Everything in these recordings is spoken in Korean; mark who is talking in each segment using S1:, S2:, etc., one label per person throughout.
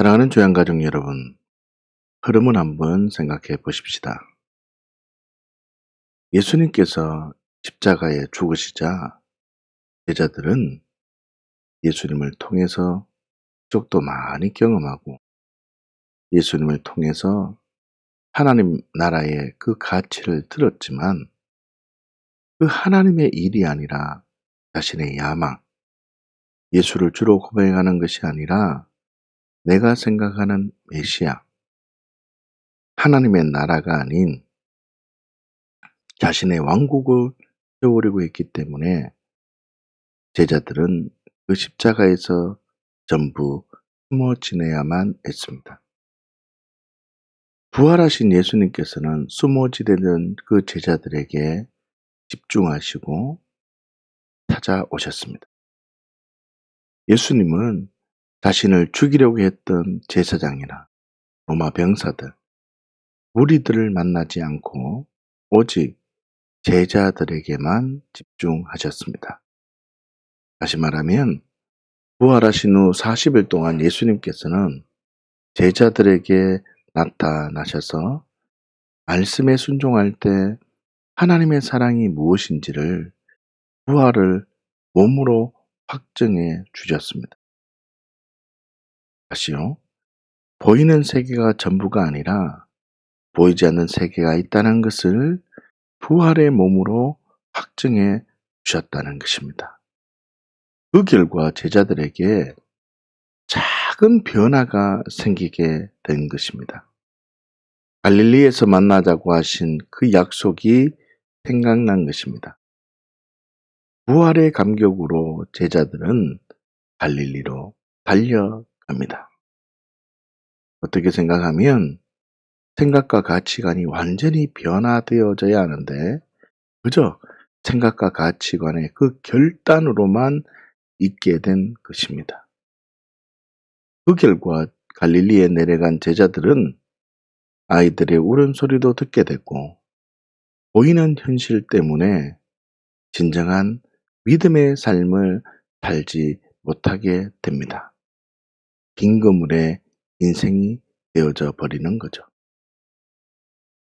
S1: 사랑하는 교양가족 여러분, 흐름을 한번 생각해 보십시다. 예수님께서 십자가에 죽으시자 제자들은 예수님을 통해서 쪽도 많이 경험하고 예수님을 통해서 하나님 나라의 그 가치를 들었지만 그 하나님의 일이 아니라 자신의 야망, 예수를 주로 고백하는 것이 아니라 내가 생각하는 메시아, 하나님의 나라가 아닌 자신의 왕국을 세우려고 했기 때문에 제자들은 그 십자가에서 전부 숨어 지내야만 했습니다. 부활하신 예수님께서는 숨어 지내던 그 제자들에게 집중하시고 찾아오셨습니다. 예수님은 자신을 죽이려고 했던 제사장이나 로마 병사들, 무리들을 만나지 않고 오직 제자들에게만 집중하셨습니다. 다시 말하면 부활하신 후 40일 동안 예수님께서는 제자들에게 나타나셔서 말씀에 순종할 때 하나님의 사랑이 무엇인지를 부활을 몸으로 확증해 주셨습니다. 다시요. 보이는 세계가 전부가 아니라 보이지 않는 세계가 있다는 것을 부활의 몸으로 확증해 주셨다는 것입니다. 그 결과 제자들에게 작은 변화가 생기게 된 것입니다. 갈릴리에서 만나자고 하신 그 약속이 생각난 것입니다. 부활의 감격으로 제자들은 갈릴리로 달려갑니다. 어떻게 생각하면 생각과 가치관이 완전히 변화되어져야 하는데 그저 생각과 가치관의 그 결단으로만 있게 된 것입니다. 그 결과 갈릴리에 내려간 제자들은 아이들의 울음소리도 듣게 됐고 보이는 현실 때문에 진정한 믿음의 삶을 살지 못하게 됩니다. 빈 그물에 인생이 되어져 버리는 거죠.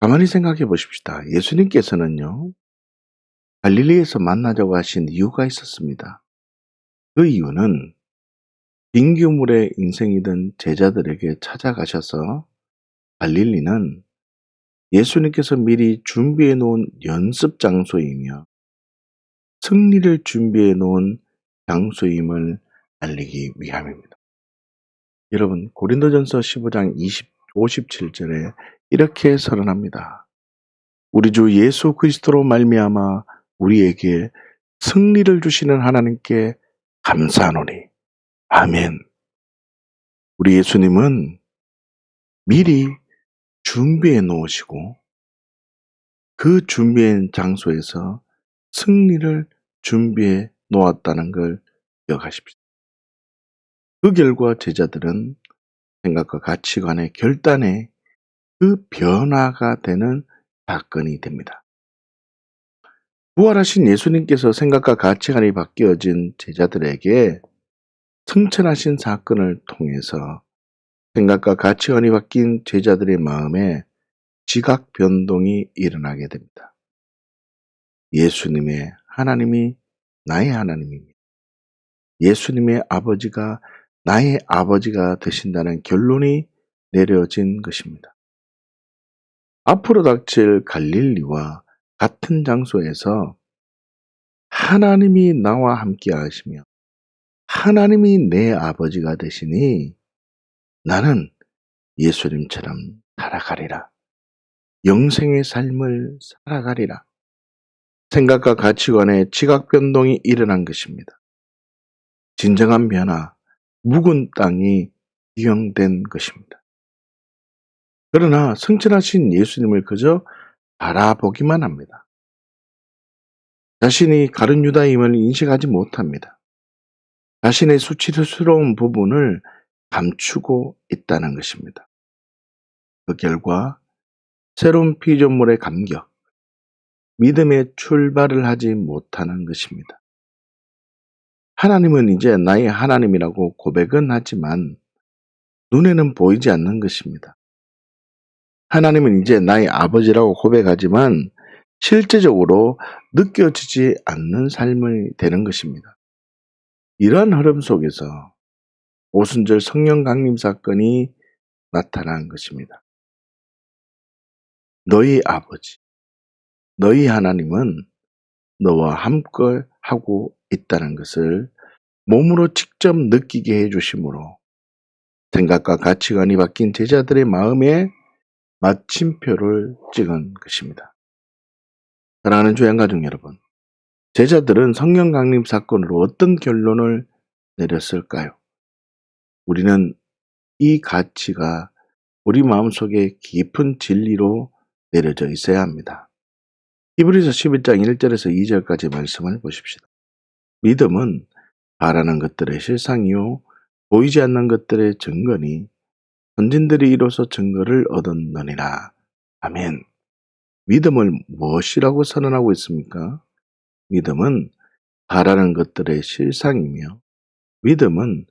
S1: 가만히 생각해 보십시다. 예수님께서는요, 갈릴리에서 만나자고 하신 이유가 있었습니다. 그 이유는 빈 그물의 인생이던 제자들에게 찾아가셔서 갈릴리는 예수님께서 미리 준비해 놓은 연습 장소이며 승리를 준비해 놓은 장소임을 알리기 위함입니다. 여러분, 고린도전서 15장 57절에 이렇게 선언합니다. 우리 주 예수 그리스도로 말미암아 우리에게 승리를 주시는 하나님께 감사하노니. 아멘. 우리 예수님은 미리 준비해 놓으시고 그 준비한 장소에서 승리를 준비해 놓았다는 걸 기억하십시오. 그 결과 제자들은 생각과 가치관의 결단에 그 변화가 되는 사건이 됩니다. 부활하신 예수님께서 생각과 가치관이 바뀌어진 제자들에게 승천하신 사건을 통해서 생각과 가치관이 바뀐 제자들의 마음에 지각 변동이 일어나게 됩니다. 예수님의 하나님이 나의 하나님입니다. 예수님의 아버지가 나의 아버지가 되신다는 결론이 내려진 것입니다. 앞으로 닥칠 갈릴리와 같은 장소에서 하나님이 나와 함께 하시며 하나님이 내 아버지가 되시니 나는 예수님처럼 살아가리라. 영생의 삶을 살아가리라. 생각과 가치관의 지각 변동이 일어난 것입니다. 진정한 변화, 묵은 땅이 기용된 것입니다. 그러나 승천하신 예수님을 그저 바라보기만 합니다. 자신이 가룟 유다임을 인식하지 못합니다. 자신의 수치스러운 부분을 감추고 있다는 것입니다. 그 결과 새로운 피조물의 감격, 믿음의 출발을 하지 못하는 것입니다. 하나님은 이제 나의 하나님이라고 고백은 하지만 눈에는 보이지 않는 것입니다. 하나님은 이제 나의 아버지라고 고백하지만 실제적으로 느껴지지 않는 삶이 되는 것입니다. 이러한 흐름 속에서 오순절 성령 강림 사건이 나타난 것입니다. 너희 아버지, 너희 하나님은 너와 함께 하고 있다는 것을 몸으로 직접 느끼게 해주심으로 생각과 가치관이 바뀐 제자들의 마음에 마침표를 찍은 것입니다. 사랑하는 주양가족 여러분, 제자들은 성령 강림 사건으로 어떤 결론을 내렸을까요? 우리는 이 가치가 우리 마음속에 깊은 진리로 내려져 있어야 합니다. 히브리서 11장 1절에서 2절까지 말씀을 보십시다. 믿음은 바라는 것들의 실상이요 보이지 않는 것들의 증거니 선진들이 이로써 증거를 얻었느니라. 아멘. 믿음을 무엇이라고 선언하고 있습니까? 믿음은 바라는 것들의 실상이며 믿음은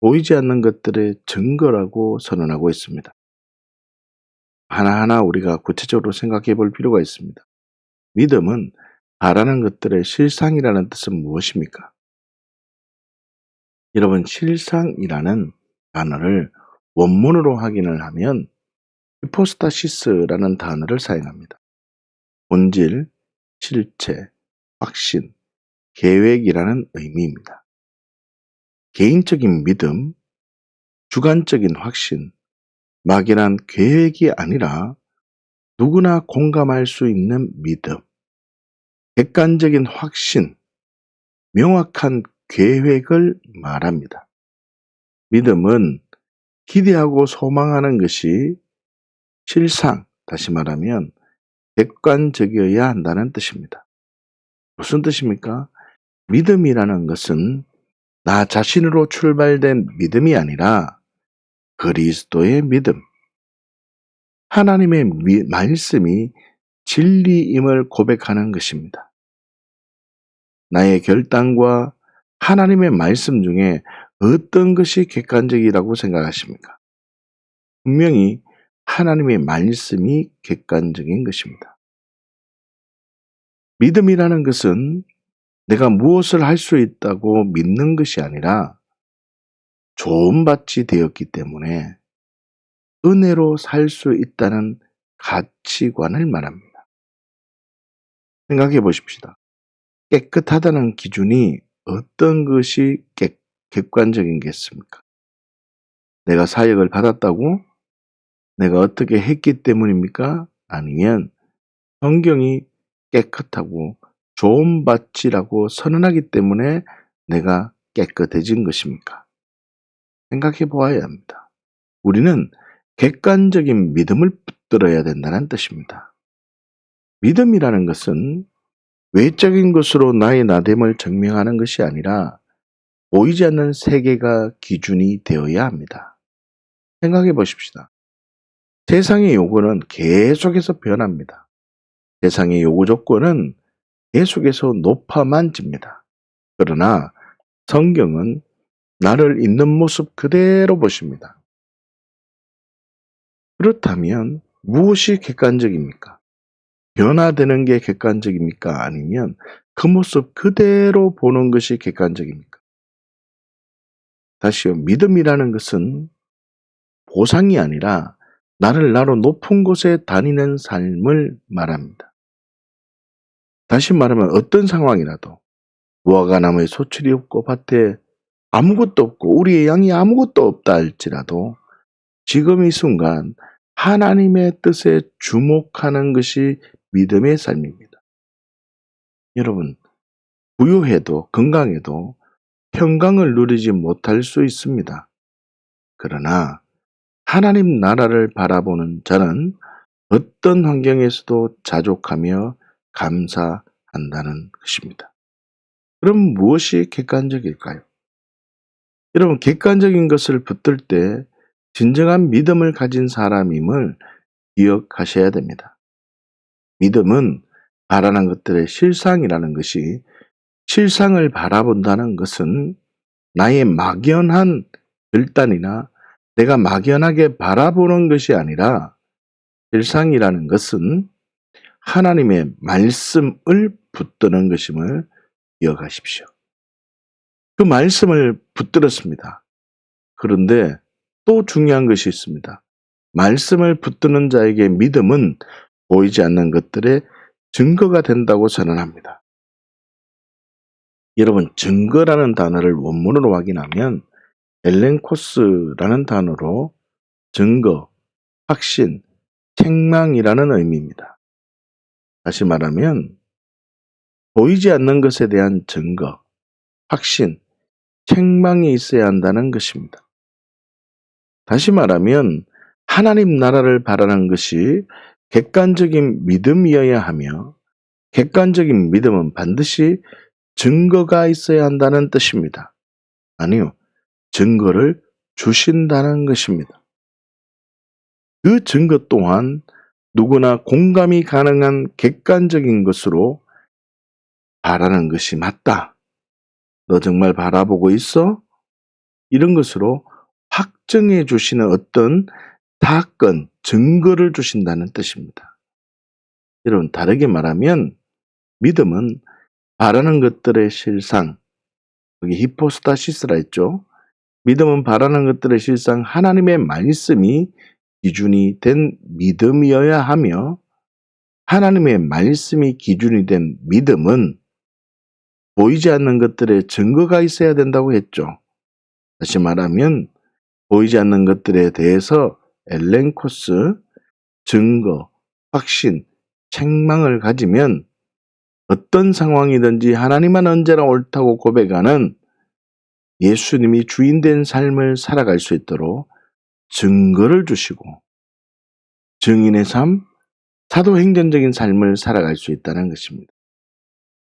S1: 보이지 않는 것들의 증거라고 선언하고 있습니다. 하나하나 우리가 구체적으로 생각해 볼 필요가 있습니다. 믿음은 바라는 것들의 실상이라는 뜻은 무엇입니까? 여러분, 실상이라는 단어를 원문으로 확인을 하면 히포스타시스라는 단어를 사용합니다. 본질, 실체, 확신, 계획이라는 의미입니다. 개인적인 믿음, 주관적인 확신, 막연한 계획이 아니라 누구나 공감할 수 있는 믿음, 객관적인 확신, 명확한 계획을 말합니다. 믿음은 기대하고 소망하는 것이 실상, 다시 말하면 객관적이어야 한다는 뜻입니다. 무슨 뜻입니까? 믿음이라는 것은 나 자신으로 출발된 믿음이 아니라 그리스도의 믿음, 하나님의 말씀이 진리임을 고백하는 것입니다. 나의 결단과 하나님의 말씀 중에 어떤 것이 객관적이라고 생각하십니까? 분명히 하나님의 말씀이 객관적인 것입니다. 믿음이라는 것은 내가 무엇을 할 수 있다고 믿는 것이 아니라 조언받지 되었기 때문에 은혜로 살 수 있다는 가치관을 말합니다. 생각해 보십시다. 깨끗하다는 기준이 어떤 것이 객관적인 겠습니까? 내가 사역을 받았다고? 내가 어떻게 했기 때문입니까? 아니면 성경이 깨끗하고 좋은 밭이라고 선언하기 때문에 내가 깨끗해진 것입니까? 생각해 보아야 합니다. 우리는 객관적인 믿음을 붙들어야 된다는 뜻입니다. 믿음이라는 것은 외적인 것으로 나의 나됨을 증명하는 것이 아니라 보이지 않는 세계가 기준이 되어야 합니다. 생각해 보십시다. 세상의 요구는 계속해서 변합니다. 세상의 요구 조건은 계속해서 높아만 집니다. 그러나 성경은 나를 있는 모습 그대로 보십니다. 그렇다면 무엇이 객관적입니까? 변화되는 게 객관적입니까? 아니면 그 모습 그대로 보는 것이 객관적입니까? 다시요. 믿음이라는 것은 보상이 아니라 나를 나로 높은 곳에 다니는 삶을 말합니다. 다시 말하면 어떤 상황이라도 무화과 나무에 소출이 없고 밭에 아무것도 없고 우리의 양이 아무것도 없다 할지라도 지금 이 순간 하나님의 뜻에 주목하는 것이 믿음의 삶입니다. 여러분, 부유해도 건강해도 평강을 누리지 못할 수 있습니다. 그러나 하나님 나라를 바라보는 자는 어떤 환경에서도 자족하며 감사한다는 것입니다. 그럼 무엇이 객관적일까요? 여러분, 객관적인 것을 붙들 때 진정한 믿음을 가진 사람임을 기억하셔야 됩니다. 믿음은 바라는 것들의 실상이라는 것이 실상을 바라본다는 것은 나의 막연한 결단이나 내가 막연하게 바라보는 것이 아니라 실상이라는 것은 하나님의 말씀을 붙드는 것임을 기억하십시오. 그 말씀을 붙들었습니다. 그런데 또 중요한 것이 있습니다. 말씀을 붙드는 자에게 믿음은 보이지 않는 것들의 증거가 된다고 선언합니다. 여러분, 증거라는 단어를 원문으로 확인하면 엘렌코스라는 단어로 증거, 확신, 책망이라는 의미입니다. 다시 말하면 보이지 않는 것에 대한 증거, 확신, 책망이 있어야 한다는 것입니다. 다시 말하면 하나님 나라를 바라는 것이 객관적인 믿음이어야 하며 객관적인 믿음은 반드시 증거가 있어야 한다는 뜻입니다. 아니요, 증거를 주신다는 것입니다. 그 증거 또한 누구나 공감이 가능한 객관적인 것으로 바라는 것이 맞다. 너 정말 바라보고 있어? 이런 것으로 확증해 주시는 어떤 사건, 증거를 주신다는 뜻입니다. 여러분, 다르게 말하면 믿음은 바라는 것들의 실상, 여기 히포스타시스라 했죠. 믿음은 바라는 것들의 실상, 하나님의 말씀이 기준이 된 믿음이어야 하며 하나님의 말씀이 기준이 된 믿음은 보이지 않는 것들의 증거가 있어야 된다고 했죠. 다시 말하면 보이지 않는 것들에 대해서 엘렌코스, 증거, 확신, 책망을 가지면 어떤 상황이든지 하나님만 언제나 옳다고 고백하는 예수님이 주인된 삶을 살아갈 수 있도록 증거를 주시고 증인의 삶, 사도행전적인 삶을 살아갈 수 있다는 것입니다.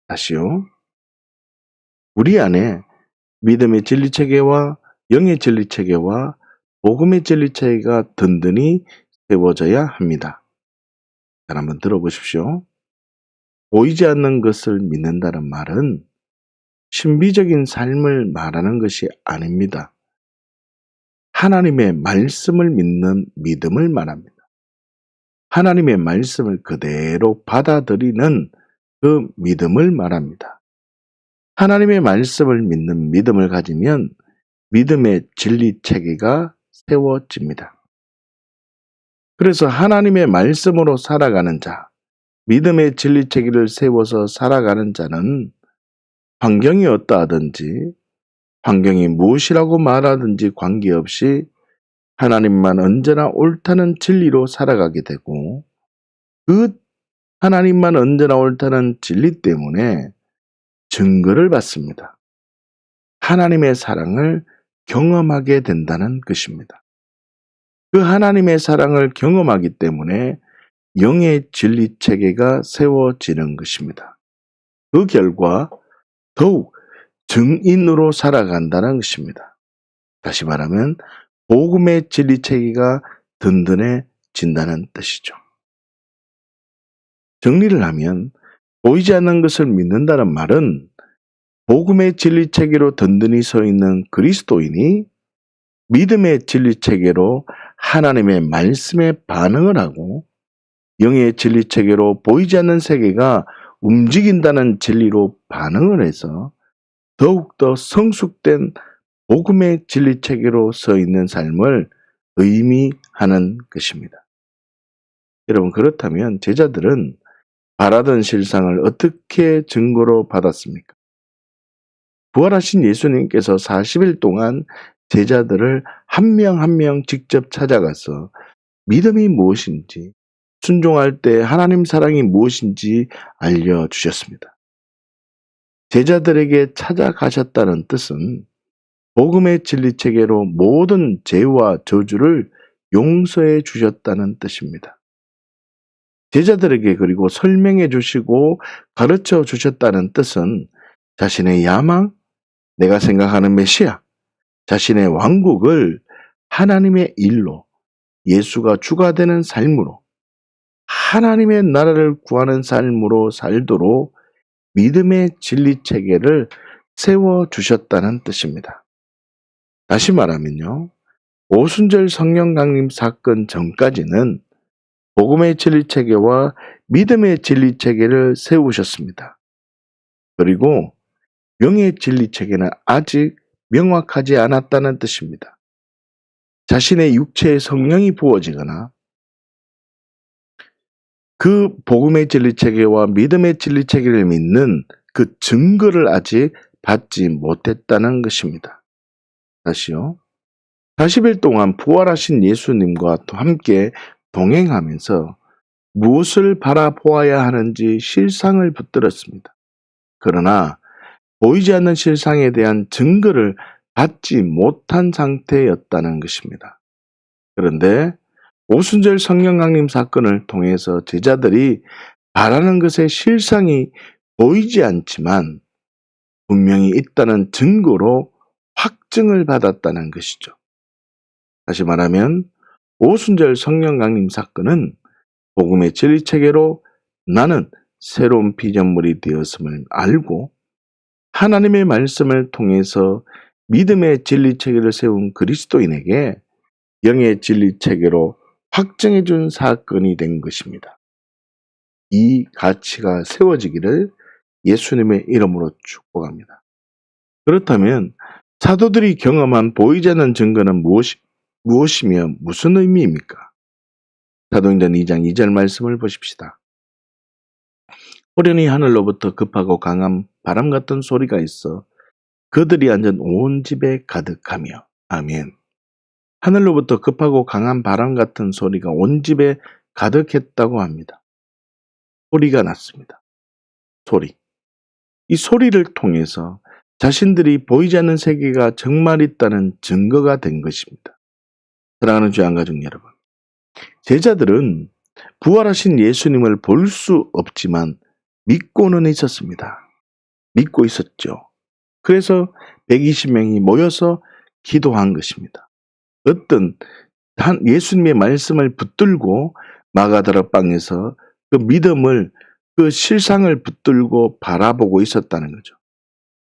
S1: 다시요. 우리 안에 믿음의 진리체계와 영의 진리체계와 복음의 진리체계가 든든히 세워져야 합니다. 잘 한번 들어보십시오. 보이지 않는 것을 믿는다는 말은 신비적인 삶을 말하는 것이 아닙니다. 하나님의 말씀을 믿는 믿음을 말합니다. 하나님의 말씀을 그대로 받아들이는 그 믿음을 말합니다. 하나님의 말씀을 믿는 믿음을 가지면 믿음의 진리 체계가 세워집니다. 그래서 하나님의 말씀으로 살아가는 자, 믿음의 진리 체계를 세워서 살아가는 자는 환경이 어떠하든지 환경이 무엇이라고 말하든지 관계없이 하나님만 언제나 옳다는 진리로 살아가게 되고 그 하나님만 언제나 옳다는 진리 때문에 증거를 받습니다. 하나님의 사랑을 경험하게 된다는 것입니다. 그 하나님의 사랑을 경험하기 때문에 영의 진리 체계가 세워지는 것입니다. 그 결과 더욱 증인으로 살아간다는 것입니다. 다시 말하면 복음의 진리 체계가 든든해진다는 뜻이죠. 정리를 하면 보이지 않는 것을 믿는다는 말은 복음의 진리 체계로 든든히 서 있는 그리스도인이 믿음의 진리 체계로 하나님의 말씀에 반응을 하고 영의 진리 체계로 보이지 않는 세계가 움직인다는 진리로 반응을 해서 더욱더 성숙된 복음의 진리 체계로 서 있는 삶을 의미하는 것입니다. 여러분, 그렇다면 제자들은 바라던 실상을 어떻게 증거로 받았습니까? 부활하신 예수님께서 40일 동안 제자들을 한 명 한 명 직접 찾아가서 믿음이 무엇인지, 순종할 때 하나님 사랑이 무엇인지 알려주셨습니다. 제자들에게 찾아가셨다는 뜻은 복음의 진리체계로 모든 죄와 저주를 용서해 주셨다는 뜻입니다. 제자들에게 그리고 설명해 주시고 가르쳐 주셨다는 뜻은 자신의 야망, 내가 생각하는 메시아, 자신의 왕국을 하나님의 일로 예수가 주가 되는 삶으로 하나님의 나라를 구하는 삶으로 살도록 믿음의 진리 체계를 세워주셨다는 뜻입니다. 다시 말하면요. 오순절 성령 강림 사건 전까지는 복음의 진리 체계와 믿음의 진리 체계를 세우셨습니다. 그리고 영의 진리 체계는 아직 명확하지 않았다는 뜻입니다. 자신의 육체에 성령이 부어지거나 그 복음의 진리 체계와 믿음의 진리 체계를 믿는 그 증거를 아직 받지 못했다는 것입니다. 다시요. 40일 동안 부활하신 예수님과 함께 동행하면서 무엇을 바라보아야 하는지 실상을 붙들었습니다. 그러나 보이지 않는 실상에 대한 증거를 받지 못한 상태였다는 것입니다. 그런데 오순절 성령 강림 사건을 통해서 제자들이 바라는 것의 실상이 보이지 않지만 분명히 있다는 증거로 확증을 받았다는 것이죠. 다시 말하면 오순절 성령 강림 사건은 복음의 진리 체계로 나는 새로운 피조물이 되었음을 알고 하나님의 말씀을 통해서 믿음의 진리 체계를 세운 그리스도인에게 영의 진리 체계로 확증해 준 사건이 된 것입니다. 이 가치가 세워지기를 예수님의 이름으로 축복합니다. 그렇다면 사도들이 경험한 보이지 않는 증거는 무엇이며 무슨 의미입니까? 사도행전 2장 2절 말씀을 보십시다. 호련히 하늘로부터 급하고 강한 바람 같은 소리가 있어 그들이 앉은 온 집에 가득하며. 아멘. 하늘로부터 급하고 강한 바람 같은 소리가 온 집에 가득했다고 합니다. 소리가 났습니다. 소리. 이 소리를 통해서 자신들이 보이지 않는 세계가 정말 있다는 증거가 된 것입니다. 사랑하는 주양가족 여러분, 제자들은 부활하신 예수님을 볼 수 없지만 믿고는 있었습니다. 믿고 있었죠. 그래서 120명이 모여서 기도한 것입니다. 어떤 예수님의 말씀을 붙들고 마가다락방에서 그 믿음을, 그 실상을 붙들고 바라보고 있었다는 거죠.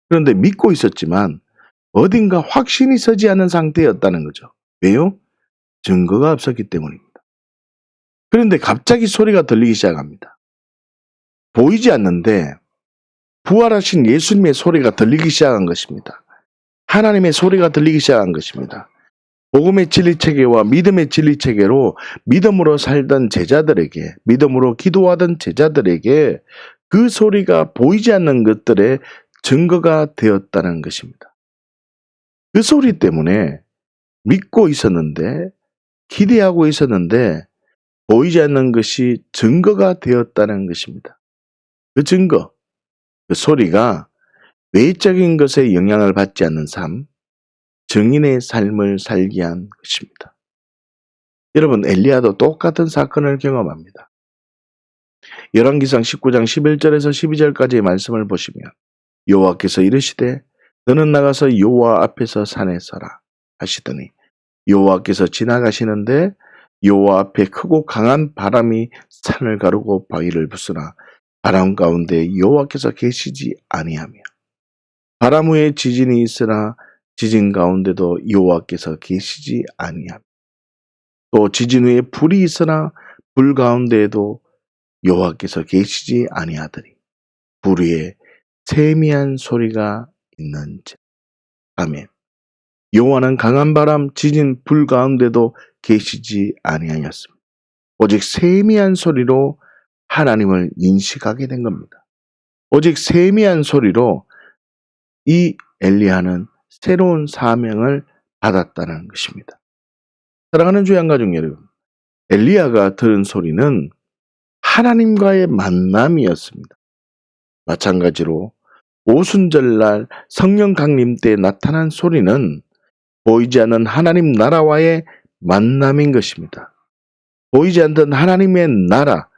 S1: 그런데 믿고 있었지만 어딘가 확신이 서지 않은 상태였다는 거죠. 왜요? 증거가 없었기 때문입니다. 그런데 갑자기 소리가 들리기 시작합니다. 보이지 않는데 부활하신 예수님의 소리가 들리기 시작한 것입니다. 하나님의 소리가 들리기 시작한 것입니다. 복음의 진리 체계와 믿음의 진리 체계로 믿음으로 살던 제자들에게, 믿음으로 기도하던 제자들에게 그 소리가 보이지 않는 것들의 증거가 되었다는 것입니다. 그 소리 때문에 믿고 있었는데, 기대하고 있었는데 보이지 않는 것이 증거가 되었다는 것입니다. 그 증거, 그 소리가 외적인 것에 영향을 받지 않는 삶, 증인의 삶을 살게 한 것입니다. 여러분, 엘리야도 똑같은 사건을 경험합니다. 열왕기상 19장 11절에서 12절까지의 말씀을 보시면 여호와께서 이르시되 너는 나가서 여호와 앞에서 산에 서라 하시더니 여호와께서 지나가시는데 여호와 앞에 크고 강한 바람이 산을 가르고 바위를 부수나 바람 가운데 여호와께서 계시지 아니하며 바람 후에 지진이 있으나 지진 가운데도 여호와께서 계시지 아니하며 또 지진 후에 불이 있으나 불 가운데에도 여호와께서 계시지 아니하더니 불 위에 세미한 소리가 있는지. 아멘. 여호와는 강한 바람, 지진, 불 가운데도 계시지 아니하였습니다. 오직 세미한 소리로 하나님을 인식하게 된 겁니다. 오직 세미한 소리로 이 엘리야는 새로운 사명을 받았다는 것입니다. 사랑하는 주양가족 여러분, 엘리야가 들은 소리는 하나님과의 만남이었습니다. 마찬가지로 오순절날 성령 강림 때 나타난 소리는 보이지 않는 하나님 나라와의 만남인 것입니다. 보이지 않던 하나님의 나라,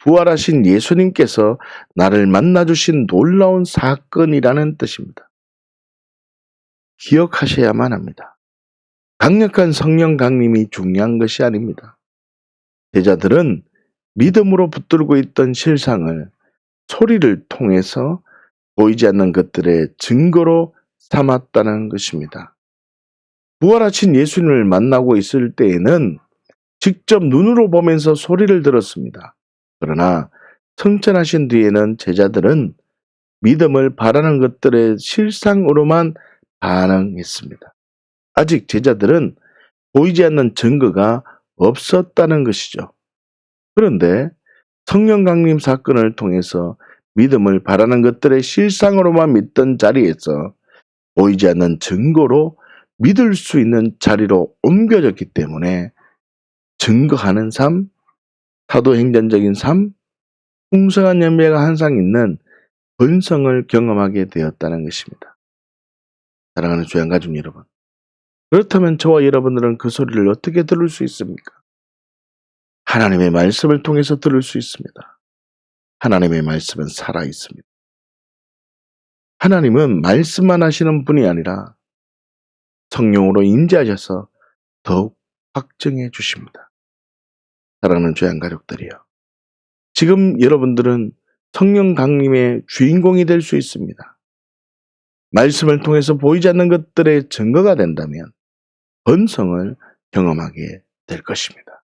S1: 부활하신 예수님께서 나를 만나주신 놀라운 사건이라는 뜻입니다. 기억하셔야만 합니다. 강력한 성령 강림이 중요한 것이 아닙니다. 제자들은 믿음으로 붙들고 있던 실상을 소리를 통해서 보이지 않는 것들의 증거로 삼았다는 것입니다. 부활하신 예수님을 만나고 있을 때에는 직접 눈으로 보면서 소리를 들었습니다. 그러나 승천하신 뒤에는 제자들은 믿음을 바라는 것들의 실상으로만 반응했습니다. 아직 제자들은 보이지 않는 증거가 없었다는 것이죠. 그런데 성령 강림 사건을 통해서 믿음을 바라는 것들의 실상으로만 믿던 자리에서 보이지 않는 증거로 믿을 수 있는 자리로 옮겨졌기 때문에 증거하는 삶, 사도행전적인 삶, 풍성한 열매가 항상 있는 번성을 경험하게 되었다는 것입니다. 사랑하는 주양 가족 여러분, 그렇다면 저와 여러분들은 그 소리를 어떻게 들을 수 있습니까? 하나님의 말씀을 통해서 들을 수 있습니다. 하나님의 말씀은 살아 있습니다. 하나님은 말씀만 하시는 분이 아니라 성령으로 임재하셔서 더욱 확증해 주십니다. 사랑하는 주양 가족들이요, 지금 여러분들은 성령 강림의 주인공이 될 수 있습니다. 말씀을 통해서 보이지 않는 것들의 증거가 된다면 번성을 경험하게 될 것입니다.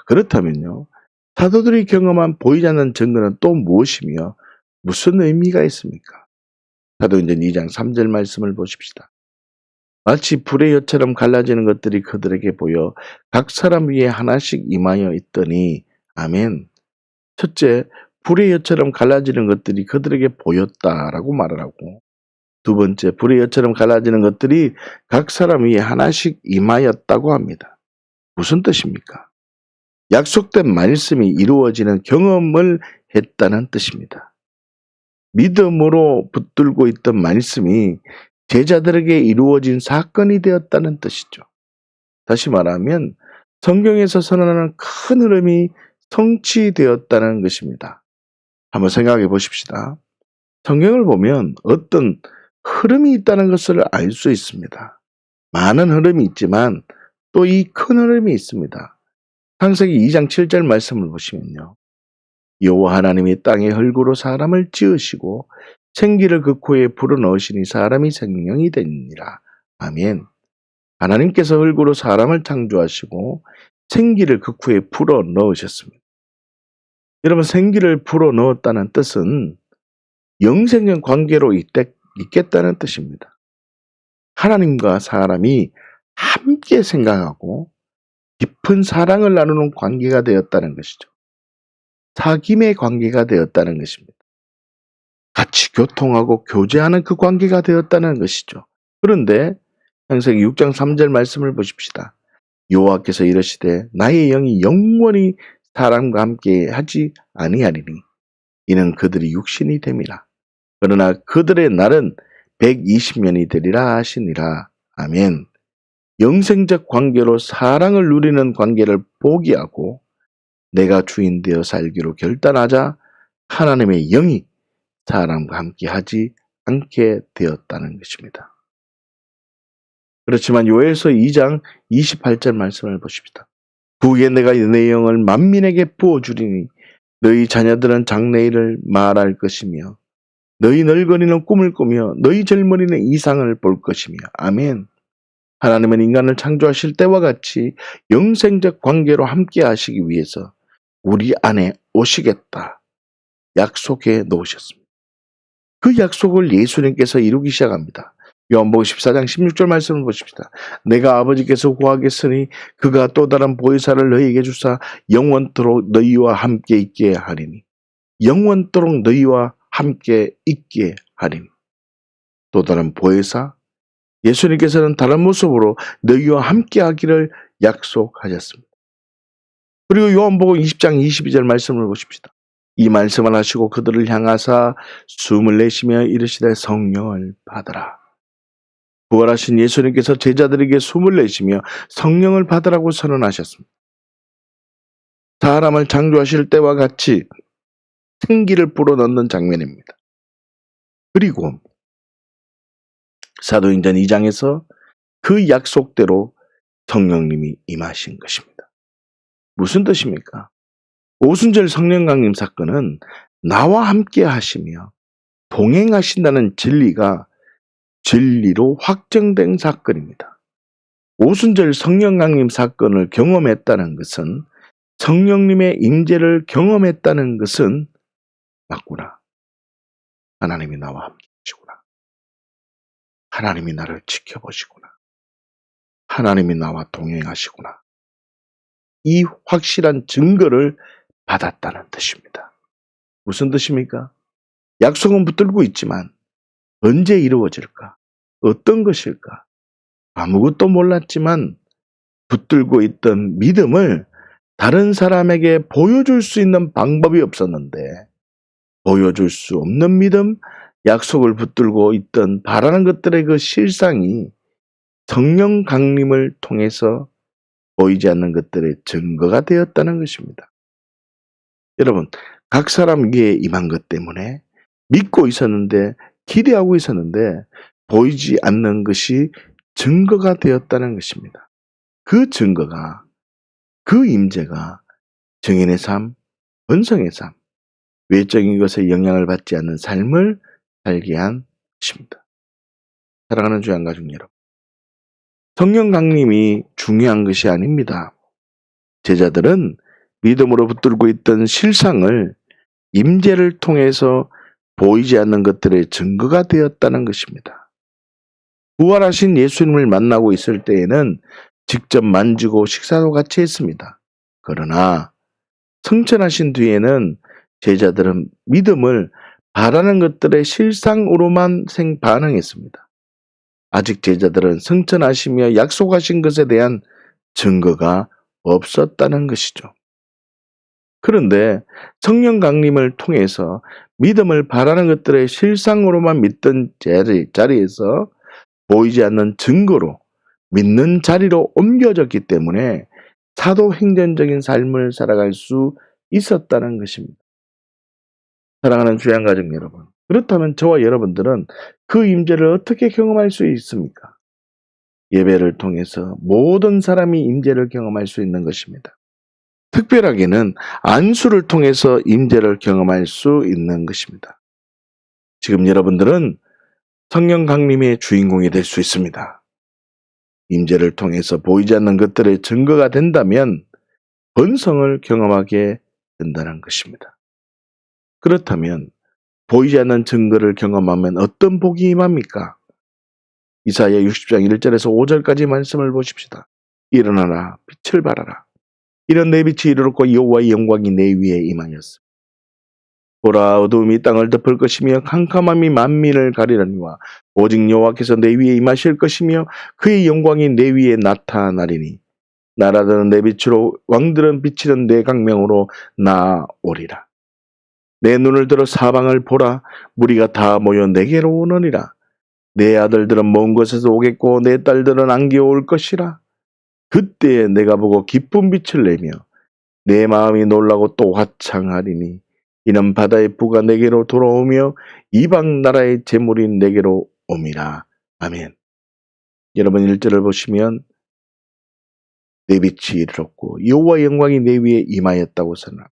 S1: 그렇다면요, 사도들이 경험한 보이지 않는 증거는 또 무엇이며 무슨 의미가 있습니까? 사도행전 2장 3절 말씀을 보십시다. 마치 불의 엿처럼 갈라지는 것들이 그들에게 보여 각 사람 위에 하나씩 임하여 있더니, 아멘. 첫째, 불의 엿처럼 갈라지는 것들이 그들에게 보였다라고 말을 하고, 두 번째, 불의 엿처럼 갈라지는 것들이 각 사람 위에 하나씩 임하였다고 합니다. 무슨 뜻입니까? 약속된 말씀이 이루어지는 경험을 했다는 뜻입니다. 믿음으로 붙들고 있던 말씀이 제자들에게 이루어진 사건이 되었다는 뜻이죠. 다시 말하면 성경에서 선언하는 큰 흐름이 성취되었다는 것입니다. 한번 생각해 보십시다. 성경을 보면 어떤 흐름이 있다는 것을 알 수 있습니다. 많은 흐름이 있지만 또 이 큰 흐름이 있습니다. 창세기 2장 7절 말씀을 보시면요, 여호와 하나님이 땅의 흙으로 사람을 지으시고 생기를 그 코에 불어넣으시니 사람이 생명이 되니라. 아멘. 하나님께서 흙으로 사람을 창조하시고 생기를 그 코에 불어넣으셨습니다. 여러분, 생기를 불어넣었다는 뜻은 영생적 관계로 있겠다는 뜻입니다. 하나님과 사람이 함께 생각하고 깊은 사랑을 나누는 관계가 되었다는 것이죠. 사귐의 관계가 되었다는 것입니다. 같이 교통하고 교제하는 그 관계가 되었다는 것이죠. 그런데 창세기 6장 3절 말씀을 보십시다. 여호와께서 이르시되 나의 영이 영원히 사람과 함께 하지 아니하리니 이는 그들이 육신이 됨이라. 그러나 그들의 날은 120년이 되리라 하시니라. 아멘. 영생적 관계로 사랑을 누리는 관계를 포기하고 내가 주인 되어 살기로 결단하자 하나님의 영이 사람과 함께 하지 않게 되었다는 것입니다. 그렇지만 요엘서 2장 28절 말씀을 보십시다. 후에 내가 내 영을 만민에게 부어주리니 너희 자녀들은 장래일을 말할 것이며 너희 늙은이는 꿈을 꾸며 너희 젊은이는 이상을 볼 것이며. 아멘. 하나님은 인간을 창조하실 때와 같이 영생적 관계로 함께 하시기 위해서 우리 안에 오시겠다 약속해 놓으셨습니다. 그 약속을 예수님께서 이루기 시작합니다. 요한복음 14장 16절 말씀을 보십시다. 내가 아버지께서 구하겠으니 그가 또 다른 보혜사를 너희에게 주사 영원토록 너희와 함께 있게 하리니. 영원토록 너희와 함께 있게 하리니. 또 다른 보혜사, 예수님께서는 다른 모습으로 너희와 함께 하기를 약속하셨습니다. 그리고 요한복음 20장 22절 말씀을 보십시다. 이 말씀을 하시고 그들을 향하사 숨을 내쉬며 이르시되 성령을 받으라. 부활하신 예수님께서 제자들에게 숨을 내쉬며 성령을 받으라고 선언하셨습니다. 사람을 창조하실 때와 같이 생기를 불어넣는 장면입니다. 그리고 사도행전 2장에서 그 약속대로 성령님이 임하신 것입니다. 무슨 뜻입니까? 오순절 성령 강림 사건은 나와 함께 하시며 동행하신다는 진리가 진리로 확정된 사건입니다. 오순절 성령 강림 사건을 경험했다는 것은, 성령님의 임재를 경험했다는 것은 맞구나. 하나님이 나와 함께 하시구나. 하나님이 나를 지켜보시구나. 하나님이 나와 동행하시구나. 이 확실한 증거를 받았다는 뜻입니다. 무슨 뜻입니까? 약속은 붙들고 있지만 언제 이루어질까? 어떤 것일까? 아무것도 몰랐지만 붙들고 있던 믿음을 다른 사람에게 보여줄 수 있는 방법이 없었는데, 보여줄 수 없는 믿음, 약속을 붙들고 있던 바라는 것들의 그 실상이 성령 강림을 통해서 보이지 않는 것들의 증거가 되었다는 것입니다. 여러분, 각 사람 위에 임한 것 때문에 믿고 있었는데, 기대하고 있었는데 보이지 않는 것이 증거가 되었다는 것입니다. 그 증거가, 그 임재가 증인의 삶, 번성의 삶, 외적인 것에 영향을 받지 않는 삶을 살게 한 것입니다. 사랑하는 주양 가족 여러분, 성령 강림이 중요한 것이 아닙니다. 제자들은 믿음으로 붙들고 있던 실상을 임재를 통해서 보이지 않는 것들의 증거가 되었다는 것입니다. 부활하신 예수님을 만나고 있을 때에는 직접 만지고 식사도 같이 했습니다. 그러나 승천하신 뒤에는 제자들은 믿음을 바라는 것들의 실상으로만 반응했습니다. 아직 제자들은 승천하시며 약속하신 것에 대한 증거가 없었다는 것이죠. 그런데 성령 강림을 통해서 믿음을 바라는 것들의 실상으로만 믿던 자리에서 보이지 않는 증거로 믿는 자리로 옮겨졌기 때문에 사도행전적인 삶을 살아갈 수 있었다는 것입니다. 사랑하는 주양 가족 여러분, 그렇다면 저와 여러분들은 그 임재를 어떻게 경험할 수 있습니까? 예배를 통해서 모든 사람이 임재를 경험할 수 있는 것입니다. 특별하게는 안수를 통해서 임재를 경험할 수 있는 것입니다. 지금 여러분들은 성령 강림의 주인공이 될 수 있습니다. 임재를 통해서 보이지 않는 것들의 증거가 된다면 번성을 경험하게 된다는 것입니다. 그렇다면 보이지 않는 증거를 경험하면 어떤 복이 임합니까? 이사야 60장 1절에서 5절까지 말씀을 보십시다. 일어나라, 빛을 발하라. 이런 내 빛이 이르렀고 여호와의 영광이 내 위에 임하였습니다. 보라, 어두움이 땅을 덮을 것이며 캄캄함이 만민을 가리려니와 오직 여호와께서 내 위에 임하실 것이며 그의 영광이 내 위에 나타나리니 나라들은 내 빛으로 왕들은 비치는 내 강명으로 나오리라. 내 눈을 들어 사방을 보라. 무리가 다 모여 내게로 오느니라. 내 아들들은 먼 곳에서 오겠고 내 딸들은 안기어 올 것이라. 그때에 내가 보고 기쁜 빛을 내며 내 마음이 놀라고 또 화창하리니 이는 바다의 부가 내게로 돌아오며 이방 나라의 재물이 내게로 옴이라. 아멘. 여러분 1절을 보시면 내 빛이 이르렀고 여호와의 영광이 내 위에 임하였다고 선언합니다.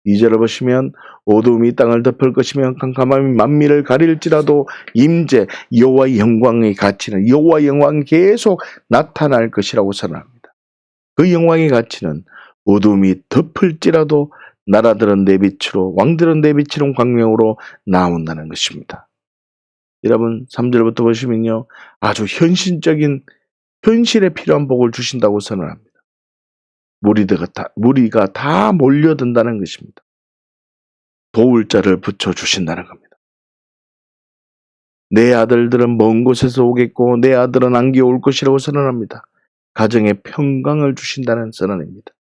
S1: 2절을 보시면 어두움이 땅을 덮을 것이며 캄캄함이 만민을 가릴지라도 임재 여호와의 영광의 가치는, 여호와의 영광이 계속 나타날 것이라고 선언합니다. 그 영광의 가치는 어두움이 덮을지라도 나라들은 내 빛으로 왕들은 내 빛으로 광명으로 나온다는 것입니다. 여러분 3절부터 보시면요, 아주 현실적인, 현실에 필요한 복을 주신다고 선언합니다. 무리가 다 몰려든다는 것입니다. 도울 자를 붙여주신다는 겁니다. 내 아들들은 먼 곳에서 오겠고 내 아들은 안기어 올 것이라고 선언합니다. 가정에 평강을 주신다는 선언입니다.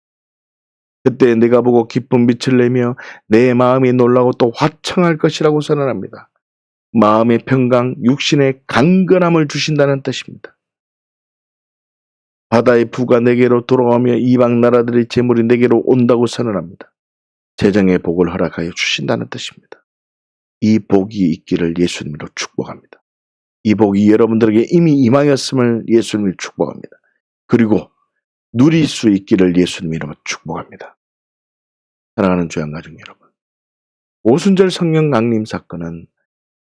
S1: 그때 내가 보고 기쁜 빛을 내며 내 마음이 놀라고 또 화창할 것이라고 선언합니다. 마음의 평강, 육신의 강건함을 주신다는 뜻입니다. 바다의 부가 내게로 돌아오며 이방 나라들의 재물이 내게로 온다고 선언합니다. 재정의 복을 허락하여 주신다는 뜻입니다. 이 복이 있기를 예수님으로 축복합니다. 이 복이 여러분들에게 이미 임하였음을 예수님을 축복합니다. 그리고 누릴 수 있기를 예수님으로 축복합니다. 사랑하는 주양 가족 여러분, 오순절 성령 강림 사건은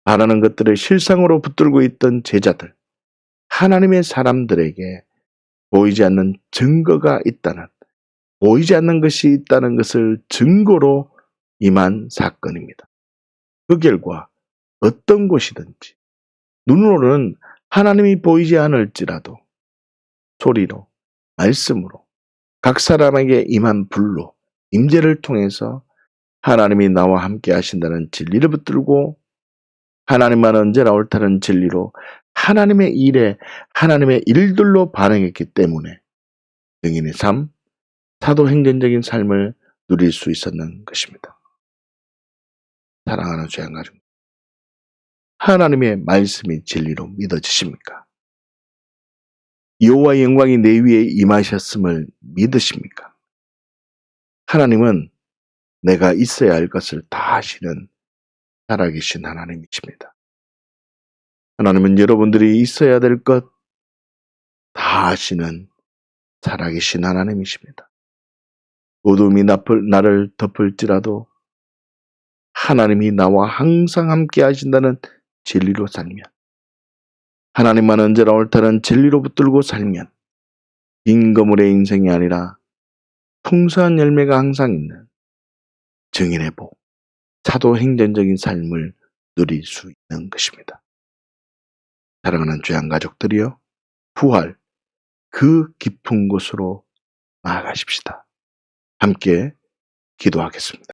S1: 바라는 것들을 실상으로 붙들고 있던 제자들, 하나님의 사람들에게 보이지 않는 증거가 있다는, 보이지 않는 것이 있다는 것을 증거로 임한 사건입니다. 그 결과 어떤 곳이든지 눈으로는 하나님이 보이지 않을지라도 소리로, 말씀으로, 각 사람에게 임한 불로, 임재를 통해서 하나님이 나와 함께 하신다는 진리를 붙들고 하나님만 언제나 옳다는 진리로 하나님의 일에, 하나님의 일들로 반응했기 때문에 증인의 삶, 사도행전적인 삶을 누릴 수 있었는 것입니다. 사랑하는 죄한 가족, 하나님의 말씀이 진리로 믿어지십니까? 여호와의 영광이 내 위에 임하셨음을 믿으십니까? 하나님은 내가 있어야 할 것을 다 하시는 살아계신 하나님이십니다. 하나님은 여러분들이 있어야 될 것 다 하시는 살아계신 하나님이십니다. 어둠이 나를 덮을지라도 하나님이 나와 항상 함께 하신다는 진리로 살면, 하나님만 언제나 옳다는 진리로 붙들고 살면 빈 거물의 인생이 아니라 풍성한 열매가 항상 있는 증인의 복, 사도행전적인 삶을 누릴 수 있는 것입니다. 사랑하는 죄한 가족들이여, 부활, 그 깊은 곳으로 나아가십시다. 함께 기도하겠습니다.